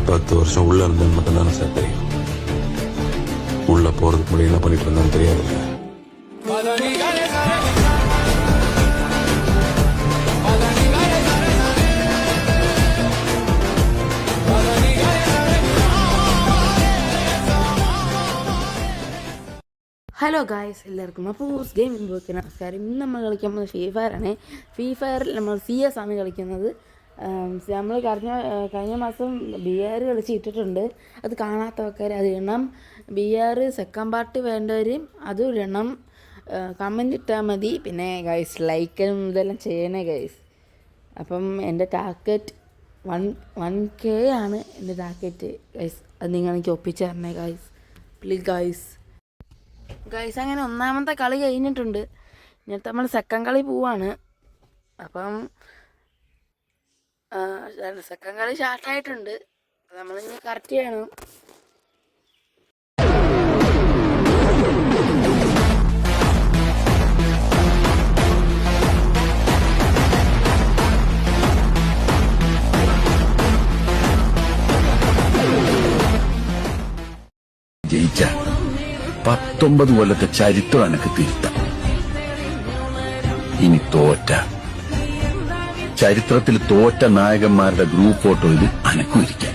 10 வருஷம் உள்ள இருந்தேன்னு மட்டும்தானே சார் தெரியும். உள்ள போறதுக்கு முன்னாடி என்ன பண்ணிட்டு இருந்தான்னு தெரியாதுல்ல. ഹലോ ഗായ്സ്, എല്ലാവർക്കും അപ്പോൾ ഗെയിമിംഗ് പോക്ക് നമസ്കാരം. ഇന്ന് നമ്മൾ കളിക്കുന്നത് ഫ്രീ ഫയറാണ്. ഫ്രീ ഫയറിൽ നമ്മൾ CS ആണ് കളിക്കുന്നത്. നമ്മൾ കഴിഞ്ഞ മാസം BR കളിച്ച് ഇട്ടിട്ടുണ്ട്. അത് കാണാത്ത ആൾക്കാർ അത് ഇടണം. BR സെക്കൻഡ് പാർട്ട് വേണ്ടവരും അതും ഇടണം. കമൻറ്റ് ഇട്ടാൽ മതി. പിന്നെ ഗൈസ് ലൈക്കും ഇതെല്ലാം ചെയ്യണേ ഗൈസ്. അപ്പം എൻ്റെ ടാർഗറ്റ് 1K ആണ് എൻ്റെ ടാർഗറ്റ് ഗൈസ്. അത് നിങ്ങൾ എനിക്ക് ഒപ്പിച്ച് തരണേ ഗൈസ്, പ്ലീസ് ഗൈസ്. ഗൈസ് അങ്ങനെ ഒന്നാമത്തെ കളി കഴിഞ്ഞിട്ടുണ്ട്. ഇന്നത്തെ നമ്മൾ സെക്കൻഡ് കളി പോവാണ്. അപ്പം സെക്കൻഡ് കളി സ്റ്റാർട്ടായിട്ടുണ്ട്. നമ്മളിനി കറക്റ്റ് ചെയ്യണം. ജയിച്ച 19 കൊല്ലത്തെ ചരിത്രം എനക്ക് തിരുത്താം. ഇനി ചരിത്രത്തിൽ തോറ്റ നായകന്മാരുടെ ഗ്രൂപ്പ് ഫോട്ടോയിൽ അനക്കും ഇരിക്കാം.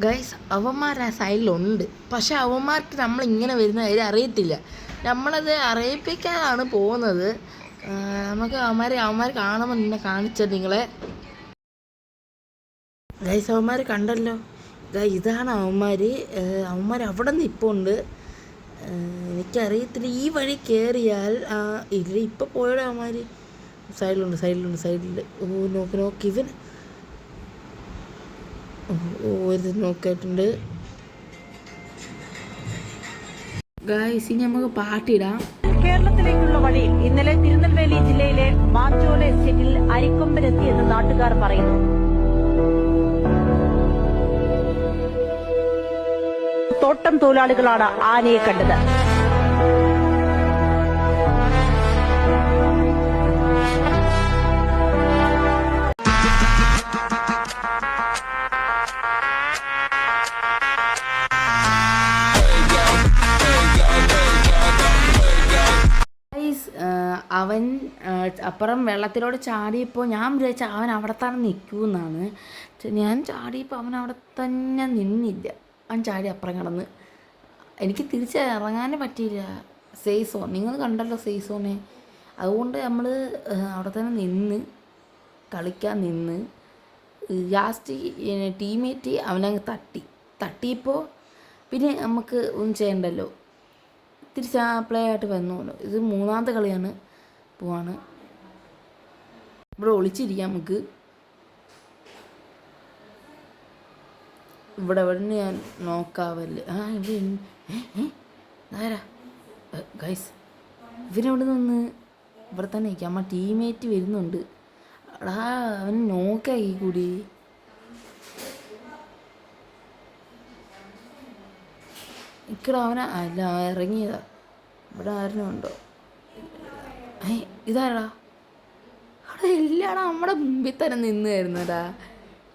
ഗൈസ് അവന്മാർ ആ സൈഡിലുണ്ട്. പക്ഷെ അവന്മാർക്ക് നമ്മളിങ്ങനെ വരുന്ന കാര്യം അറിയത്തില്ല. നമ്മളത് അറിയിപ്പിക്കാനാണ് പോകുന്നത്. നമുക്ക് അവന്മാർ കാണുമ്പോൾ നിന്നെ കാണിച്ചത് നിങ്ങളെ. ഗൈസ് അവന്മാർ കണ്ടല്ലോ. ഇതാണ് അവന്മാർ അവിടെ നിന്ന് ഇപ്പോൾ ഉണ്ട്. എനിക്കറിയത്തില്ല. ഈ വഴി കയറിയാൽ ഇല്ല. ഇപ്പോൾ പോയുടെ അവന്മാർ സൈഡിൽ. ഓ നോക്ക് ഇവൻ. ഒരു നോക്കായിട്ടുണ്ട്. ഗൈസ് ഇനി നമുക്ക് പാട്ടിടാം. കേരളത്തിലേക്കുള്ള വഴിയിൽ ഇന്നലെ തിരുനെൽവേലി ജില്ലയിലെ മാഞ്ചോല എസ്റ്റേറ്റിൽ അരിക്കൊമ്പനെത്തിയെന്ന് നാട്ടുകാർ പറയുന്നു. തോട്ടം തൊഴിലാളികളാണ് ആനയെ കണ്ടത്. അവൻ അപ്പുറം വെള്ളത്തിലോട് ചാടിയപ്പോൾ ഞാൻ വിചാരിച്ച അവൻ അവിടെ തന്നെ നിൽക്കുമെന്നാണ്. ഞാൻ ചാടിയപ്പോൾ അവൻ അവിടെ തന്നെ നിന്നില്ല. അവൻ ചാടി അപ്പുറം കിടന്ന്. എനിക്ക് തിരിച്ചിറങ്ങാനും പറ്റിയില്ല. സേഫ് സോൺ നിങ്ങൾ കണ്ടല്ലോ, സേഫ് സോണെ. അതുകൊണ്ട് നമ്മൾ അവിടെ തന്നെ കളിക്കാൻ നിന്ന് ലാസ്റ്റ് ടീമേറ്റ് അവനങ്ങ് തട്ടിയപ്പോൾ പിന്നെ നമുക്ക് ഒന്നും ചെയ്യണ്ടല്ലോ. തിരിച്ച് പ്ലേ ആയിട്ട് വന്നോളൂ. ഇത് 3ാമത്തെ കളിയാണ്. പോവാണ്. ഇവിടെ ഒളിച്ചിരിക്കാം നമുക്ക്. ഇവിടെ ഞാൻ നോക്കാവല്ലേ. ഇവിടെ ആരാ ഗൈസ്? ഇവനവിടെ നിന്ന് ഇവിടെ തന്നെ നിൽക്കാം. അമ്മ ടീമേറ്റ് വരുന്നുണ്ട്. എടാ അവൻ നോക്കായി കൂടി. ഇക്കടാ അവനാ അല്ല ഇറങ്ങിയതാ. ഇവിടെ ആരും ഉണ്ടോ? ഇതാരാടാ? അവിടെ ഇല്ലാടാ, നമ്മുടെ മുമ്പിൽ തന്നെ നിന്നായിരുന്നടാ.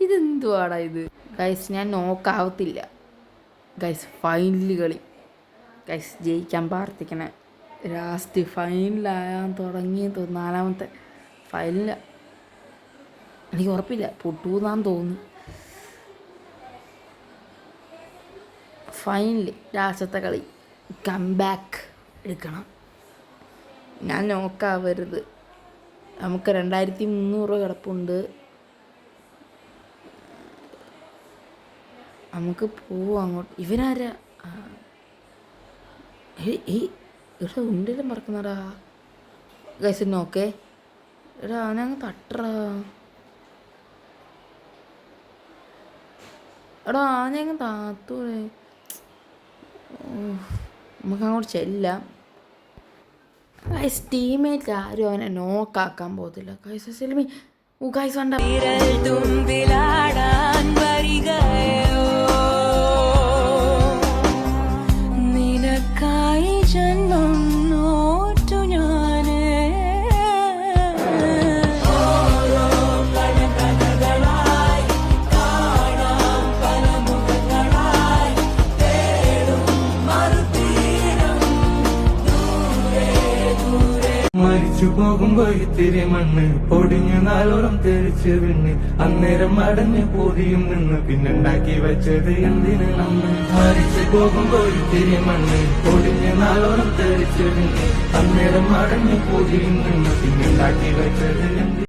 ഇതെന്തുവാടാ ഇത്? ഗൈസ് ഞാൻ നോക്കാവത്തില്ല ഗൈസ്. ഫൈനൽ കളി ഗൈസ്. ജയിക്കാൻ പ്രാർത്ഥിക്കണേ. ലാസ്റ്റ് ഫൈനലാകാൻ തുടങ്ങി 4ാമത്തെ ഫൈനൽ. എനിക്ക് ഉറപ്പില്ല, പൊട്ടൂന്നാന്ന് തോന്നുന്നു. ഫൈനലി ലാസ്റ്റത്തെ കളി. കംബാക്ക് എടുക്കണം. ഞാൻ നോക്കാവരുത്. നമുക്ക് 2300 കിടപ്പുണ്ട്. നമുക്ക് പോവാം അങ്ങോട്ട്. ഇവനാരാ? ഇവിടെ ഉണ്ടെല്ലാം പറക്കുന്നടാ ഗൈസ്. നോക്കേ എടാ അവനങ്ങ് തട്ടറാ. എടാ അവനങ്ങ് താത്തൂടെ. നമുക്ക് അങ്ങോട്ട് ചെല്ലാം. ഗൈസ് ടീമേറ്റ് ആരും അവനെ നോക്കാക്കാൻ പോകത്തില്ല ഗൈസ്. സെൽമി ഗൈസ് വേണ്ട. നിനക്കായി ജന്മം മരിച്ചു പോകുമ്പോ ഇത്തിരി മണ്ണ് പൊടിഞ്ഞു നാലോളം തെറിച്ച് വീണ് അന്നേരം അടഞ്ഞു പൊതിയും നിന്ന് പിന്നുണ്ടാക്കി വെച്ചത് എന്തിന് നമ്മൾ മരിച്ചു പോകുമ്പോ ഇത്തിരി മണ്ണ് പൊടിഞ്ഞു നാലോളം തെറിച്ച് വീണ് അന്നേരം അടഞ്ഞു പൊതിയും നിന്ന് പിന്നുണ്ടാക്കി വെച്ചത് എന്തിന്